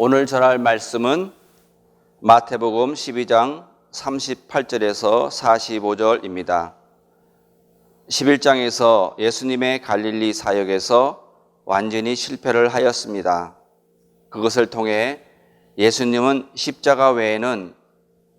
오늘 전할 말씀은 마태복음 12장 38절에서 45절입니다. 11장에서 예수님의 갈릴리 사역에서 완전히 실패를 하였습니다. 그것을 통해 예수님은 십자가 외에는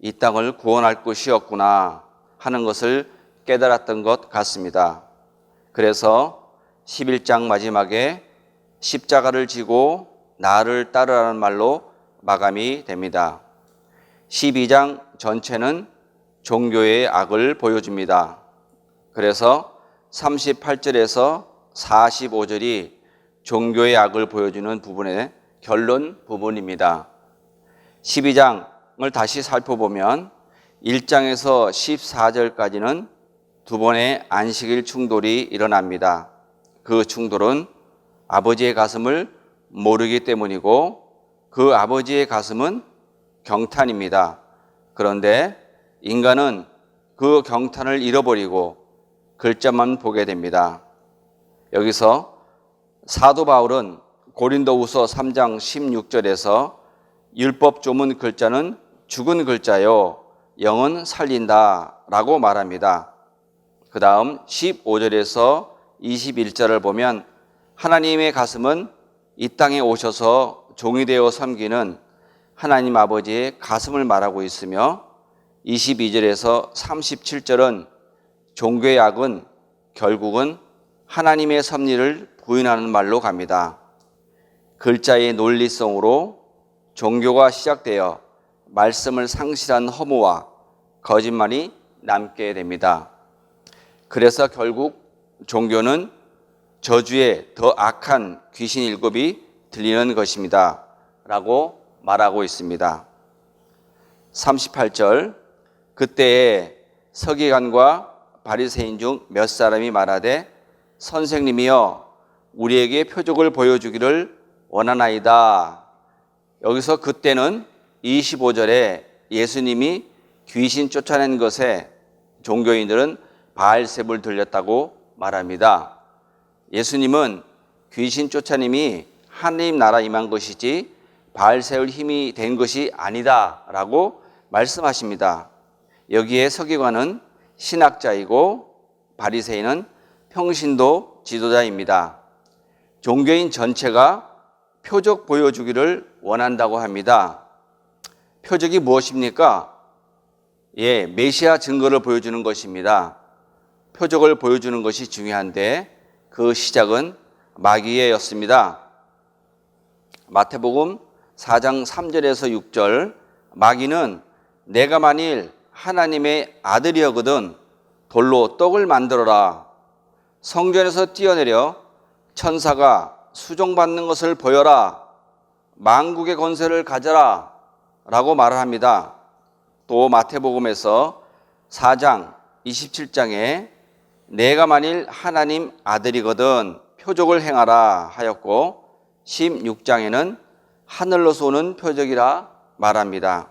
이 땅을 구원할 곳이 없구나 하는 것을 깨달았던 것 같습니다. 그래서 11장 마지막에 십자가를 지고 나를 따르라는 말로 마감이 됩니다. 12장 전체는 종교의 악을 보여줍니다. 그래서 38절에서 45절이 종교의 악을 보여주는 부분의 결론 부분입니다. 12장을 다시 살펴보면 1장에서 14절까지는 두 번의 안식일 충돌이 일어납니다. 그 충돌은 아버지의 가슴을 모르기 때문이고 그 아버지의 가슴은 경탄입니다. 그런데 인간은 그 경탄을 잃어버리고 글자만 보게 됩니다. 여기서 사도 바울은 고린도후서 3장 16절에서 율법 조문 글자는 죽은 글자요 영은 살린다 라고 말합니다. 그 다음 15절에서 21절을 보면 하나님의 가슴은 이 땅에 오셔서 종이 되어 섬기는 하나님 아버지의 가슴을 말하고 있으며 22절에서 37절은 종교의 악은 결국은 하나님의 섭리를 부인하는 말로 갑니다. 글자의 논리성으로 종교가 시작되어 말씀을 상실한 허무와 거짓말이 남게 됩니다. 그래서 결국 종교는 저주의 더 악한 귀신 일곱이 들리는 것입니다 라고 말하고 있습니다. 38절 그때에 서기관과 바리새인 중 몇 사람이 말하되 선생님이여 우리에게 표적을 보여주기를 원하나이다. 여기서 그때는 25절에 예수님이 귀신 쫓아낸 것에 종교인들은 바알세불 들렸다고 말합니다. 예수님은 귀신 쫓아님이 하나님 나라 임한 것이지 바알세울 힘이 된 것이 아니다 라고 말씀하십니다. 여기에 서기관은 신학자이고 바리새인은 평신도 지도자입니다. 종교인 전체가 표적 보여주기를 원한다고 합니다. 표적이 무엇입니까? 메시아 증거를 보여주는 것입니다. 표적을 보여주는 것이 중요한데 그 시작은 마귀에였습니다. 마태복음 4장 3절에서 6절 마귀는 내가 만일 하나님의 아들이었거든 돌로 떡을 만들어라. 성전에서 뛰어내려 천사가 수종받는 것을 보여라. 만국의 권세를 가져라 라고 말을 합니다. 또 마태복음에서 4장 27장에 내가 만일 하나님 아들이거든 표적을 행하라 하였고 16장에는 하늘로서 오는 표적이라 말합니다.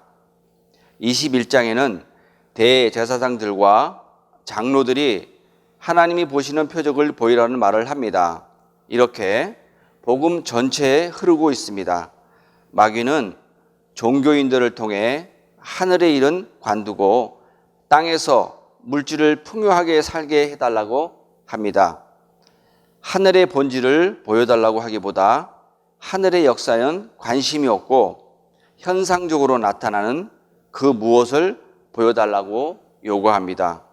21장에는 대제사장들과 장로들이 하나님이 보시는 표적을 보이라는 말을 합니다. 이렇게 복음 전체에 흐르고 있습니다. 마귀는 종교인들을 통해 하늘의 일은 관두고 땅에서 물질을 풍요하게 살게 해달라고 합니다. 하늘의 본질을 보여달라고 하기보다 하늘의 역사는 관심이 없고 현상적으로 나타나는 그 무엇을 보여달라고 요구합니다.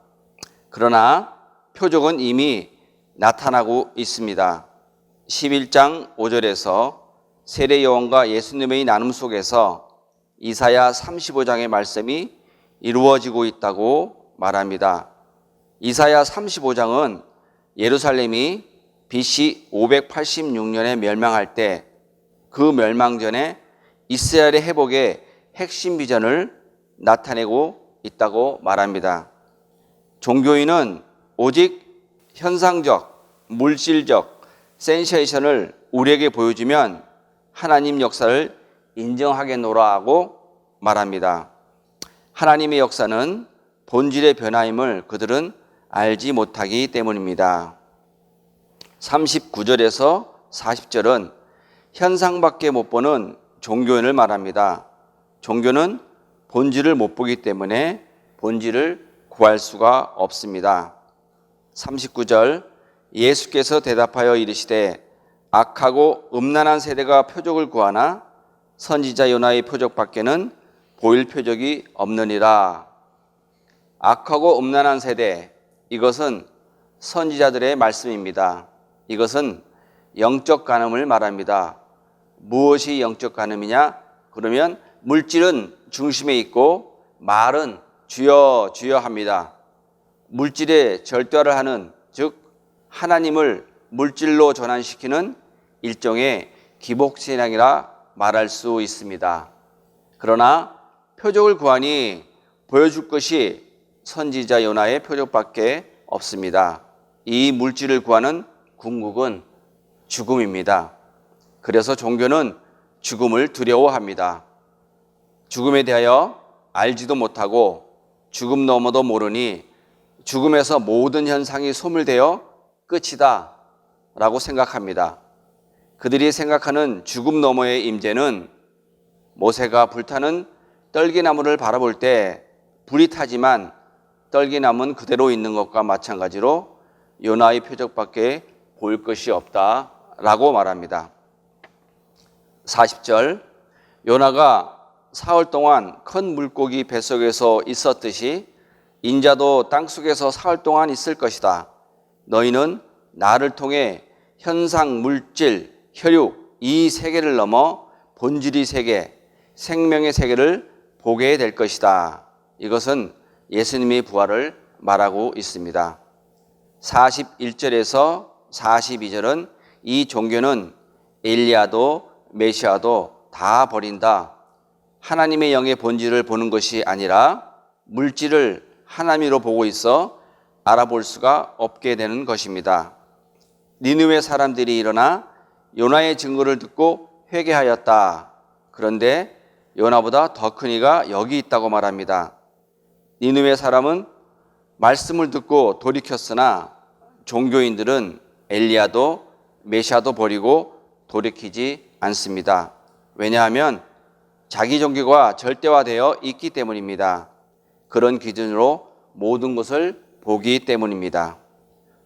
그러나 표적은 이미 나타나고 있습니다. 11장 5절에서 세례 요한과 예수님의 나눔 속에서 이사야 35장의 말씀이 이루어지고 있다고 말합니다. 이사야 35장은 예루살렘이 BC 586년에 멸망할 때 그 멸망 전에 이스라엘의 회복의 핵심 비전을 나타내고 있다고 말합니다. 종교인은 오직 현상적, 물질적 센세이션을 우리에게 보여주면 하나님 역사를 인정하겠노라 하고 말합니다. 하나님의 역사는 본질의 변화임을 그들은 알지 못하기 때문입니다. 39절에서 40절은 현상밖에 못 보는 종교인을 말합니다. 종교는 본질을 못 보기 때문에 본질을 구할 수가 없습니다. 39절 예수께서 대답하여 이르시되 악하고 음란한 세대가 표적을 구하나 선지자 요나의 표적밖에는 보일 표적이 없느니라. 악하고 음란한 세대, 이것은 선지자들의 말씀입니다. 이것은 영적 간음을 말합니다. 무엇이 영적 간음이냐? 그러면 물질은 중심에 있고 말은 주여 주여 합니다. 물질에 절대화를 하는, 즉 하나님을 물질로 전환시키는 일종의 기복신앙이라 말할 수 있습니다. 그러나 표적을 구하니 보여줄 것이 선지자 요나의 표적밖에 없습니다. 이 물질을 구하는 궁극은 죽음입니다. 그래서 종교는 죽음을 두려워합니다. 죽음에 대하여 알지도 못하고 죽음 너머도 모르니 죽음에서 모든 현상이 소멸되어 끝이다 라고 생각합니다. 그들이 생각하는 죽음 너머의 임재는 모세가 불타는 떨기나무를 바라볼 때 불이 타지만 떨기나무는 그대로 있는 것과 마찬가지로 요나의 표적밖에 보일 것이 없다라고 말합니다. 40절 요나가 사흘 동안 큰 물고기 뱃속에서 있었듯이 인자도 땅속에서 사흘 동안 있을 것이다. 너희는 나를 통해 현상, 물질, 혈육 이 세계를 넘어 본질의 세계, 생명의 세계를 보게 될 것이다. 이것은 예수님의 부활을 말하고 있습니다. 41절에서 42절은 이 종교는 엘리야도 메시아도 다 버린다. 하나님의 영의 본질을 보는 것이 아니라 물질을 하나님으로 보고 있어 알아볼 수가 없게 되는 것입니다. 니느웨 사람들이 일어나 요나의 증거를 듣고 회개하였다. 그런데 요나보다 더 큰 이가 여기 있다고 말합니다. 니느웨 사람은 말씀을 듣고 돌이켰으나 종교인들은 엘리야도 메시아도 버리고 돌이키지 않습니다. 왜냐하면 자기 종교가 절대화되어 있기 때문입니다. 그런 기준으로 모든 것을 보기 때문입니다.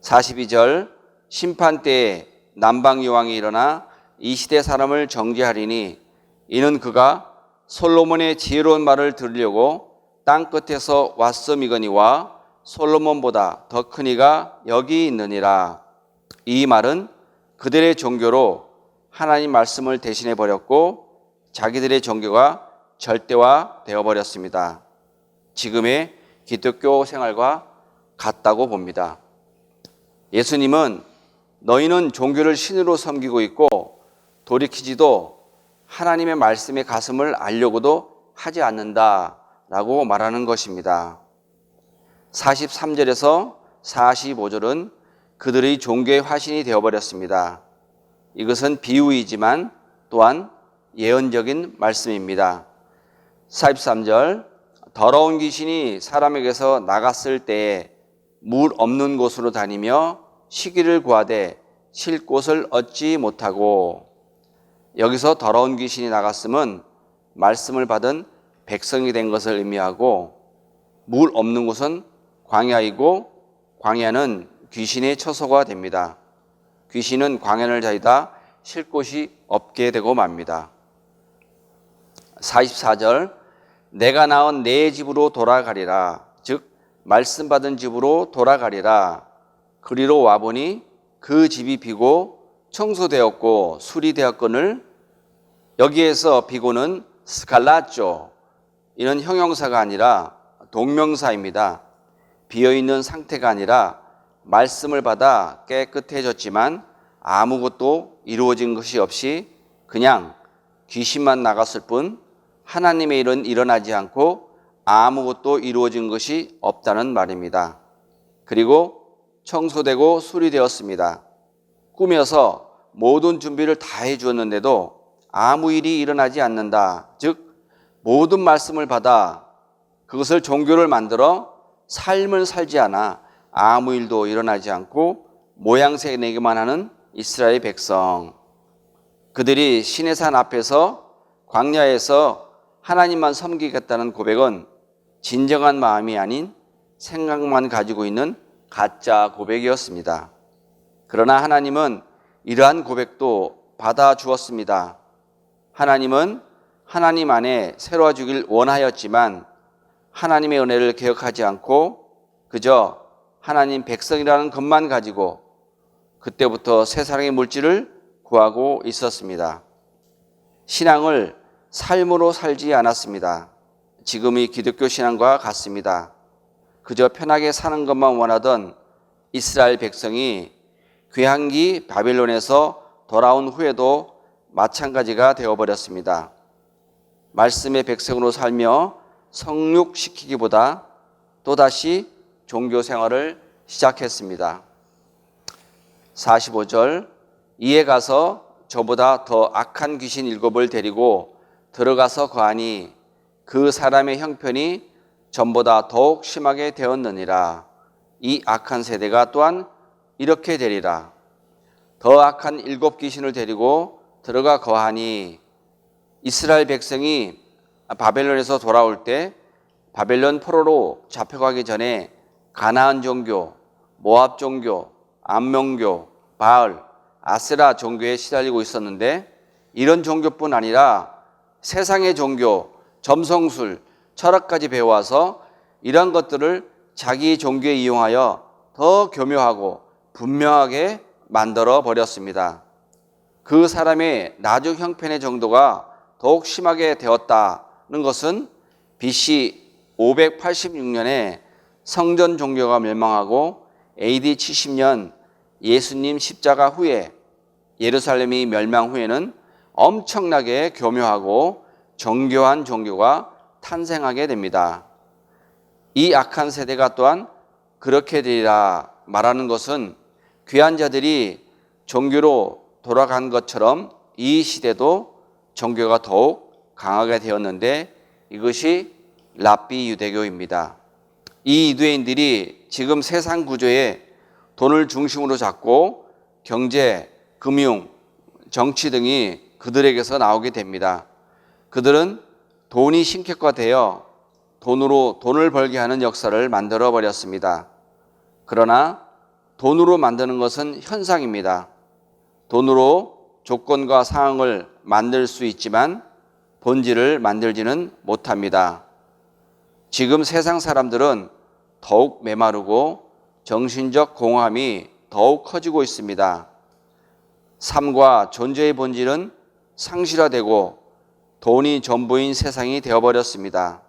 42절 심판 때에 남방 여왕이 일어나 이 시대 사람을 정죄하리니 이는 그가 솔로몬의 지혜로운 말을 들으려고 땅 끝에서 왔음이거니와 솔로몬보다 더 큰 이가 여기 있느니라. 이 말은 그들의 종교로 하나님 말씀을 대신해 버렸고 자기들의 종교가 절대화 되어 버렸습니다. 지금의 기독교 생활과 같다고 봅니다. 예수님은 너희는 종교를 신으로 섬기고 있고 돌이키지도 하나님의 말씀의 가슴을 알려고도 하지 않는다라고 말하는 것입니다. 43절에서 45절은 그들의 종교의 화신이 되어버렸습니다. 이것은 비유이지만 또한 예언적인 말씀입니다. 43절 더러운 귀신이 사람에게서 나갔을 때에 물 없는 곳으로 다니며 쉬기를 구하되 쉴 곳을 얻지 못하고, 여기서 더러운 귀신이 나갔음은 말씀을 받은 백성이 된 것을 의미하고 물 없는 곳은 광야이고 광야는 귀신의 처소가 됩니다. 귀신은 광야를 자이다 쉴 곳이 없게 되고 맙니다. 44절 내가 낳은 내 집으로 돌아가리라. 즉 말씀 받은 집으로 돌아가리라. 그리로 와보니 그 집이 비고 청소되었고 수리되었거늘, 여기에서 비고는 스칼라쪼, 이는 형용사가 아니라 동명사입니다. 비어있는 상태가 아니라 말씀을 받아 깨끗해졌지만 아무것도 이루어진 것이 없이 그냥 귀신만 나갔을 뿐 하나님의 일은 일어나지 않고 아무것도 이루어진 것이 없다는 말입니다. 그리고 청소되고 수리되었습니다. 꾸며서 모든 준비를 다 해주었는데도 아무 일이 일어나지 않는다. 즉 모든 말씀을 받아 그것을 종교를 만들어 삶을 살지 않아 아무 일도 일어나지 않고 모양새 내기만 하는 이스라엘 백성, 그들이 시내산 앞에서 광야에서 하나님만 섬기겠다는 고백은 진정한 마음이 아닌 생각만 가지고 있는 가짜 고백이었습니다. 그러나 하나님은 이러한 고백도 받아주었습니다. 하나님은 하나님 안에 새로워지길 원하였지만 하나님의 은혜를 기억하지 않고 그저 하나님 백성이라는 것만 가지고 그때부터 세상의 물질을 구하고 있었습니다. 신앙을 삶으로 살지 않았습니다. 지금의 기독교 신앙과 같습니다. 그저 편하게 사는 것만 원하던 이스라엘 백성이 귀환기 바벨론에서 돌아온 후에도 마찬가지가 되어버렸습니다. 말씀의 백성으로 살며 성육시키기보다 또다시 종교 생활을 시작했습니다. 45절, 이에 가서 저보다 더 악한 귀신 7을 데리고 들어가서 거하니 그 사람의 형편이 전보다 더욱 심하게 되었느니라. 이 악한 세대가 또한 이렇게 되리라. 더 악한 7 귀신을 데리고 들어가 거하니 이스라엘 백성이 바벨론에서 돌아올 때 바벨론 포로로 잡혀가기 전에 가나안 종교, 모압 종교, 암몬교, 바알, 아세라 종교에 시달리고 있었는데 이런 종교뿐 아니라 세상의 종교, 점성술, 철학까지 배워와서 이런 것들을 자기 종교에 이용하여 더 교묘하고 분명하게 만들어 버렸습니다. 그 사람의 나중 형편의 정도가 더욱 심하게 되었다는 것은 BC 586년에 성전 종교가 멸망하고 AD 70년 예수님 십자가 후에 예루살렘이 멸망 후에는 엄청나게 교묘하고 정교한 종교가 탄생하게 됩니다. 이 악한 세대가 또한 그렇게 되리라 말하는 것은 귀한 자들이 종교로 돌아간 것처럼 이 시대도 종교가 더욱 강하게 되었는데 이것이 랍비 유대교입니다. 이 유대인들이 지금 세상 구조에 돈을 중심으로 잡고 경제, 금융, 정치 등이 그들에게서 나오게 됩니다. 그들은 돈이 신격화되어 돈으로 돈을 벌게 하는 역사를 만들어 버렸습니다. 그러나 돈으로 만드는 것은 현상입니다. 돈으로 조건과 상황을 만들 수 있지만 본질을 만들지는 못합니다. 지금 세상 사람들은 더욱 메마르고 정신적 공허함이 더욱 커지고 있습니다. 삶과 존재의 본질은 상실화되고 돈이 전부인 세상이 되어버렸습니다.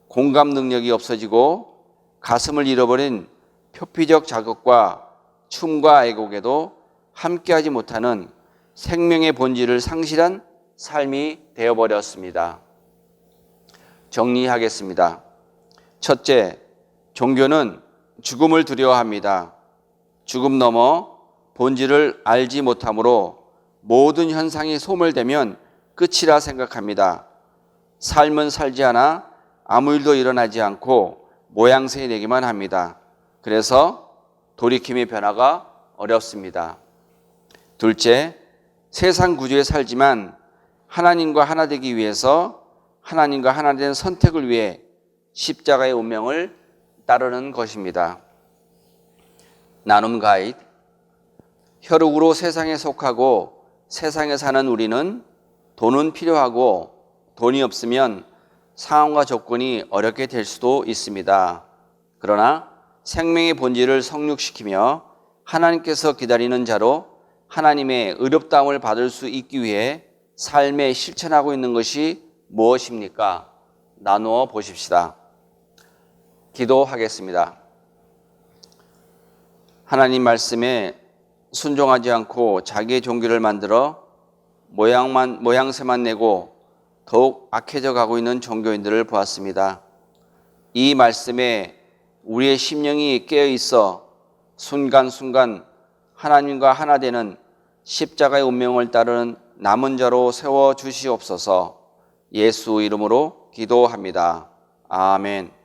공감 능력이 없어지고 가슴을 잃어버린 표피적 자극과 춤과 애곡에도 함께하지 못하는 생명의 본질을 상실한 삶이 되어버렸습니다. 정리하겠습니다. 첫째, 종교는 죽음을 두려워합니다. 죽음 넘어 본질을 알지 못하므로 모든 현상이 소멸되면 끝이라 생각합니다. 삶은 살지 않아 아무 일도 일어나지 않고 모양새 내기만 합니다. 그래서 돌이킴의 변화가 어렵습니다. 둘째, 세상 구조에 살지만 하나님과 하나 되기 위해서 하나님과 하나 된 선택을 위해 십자가의 운명을 따르는 것입니다. 나눔 가이드. 혈육으로 세상에 속하고 세상에 사는 우리는 돈은 필요하고 돈이 없으면 상황과 조건이 어렵게 될 수도 있습니다. 그러나 생명의 본질을 성육시키며 하나님께서 기다리는 자로 하나님의 의롭다함을 받을 수 있기 위해 삶에 실천하고 있는 것이 무엇입니까? 나누어 보십시다. 기도하겠습니다. 하나님 말씀에 순종하지 않고 자기의 종교를 만들어 모양새만 내고 더욱 악해져 가고 있는 종교인들을 보았습니다. 이 말씀에 우리의 심령이 깨어 있어 순간순간 하나님과 하나 되는 십자가의 운명을 따르는 남은 자로 세워 주시옵소서. 예수 이름으로 기도합니다. 아멘.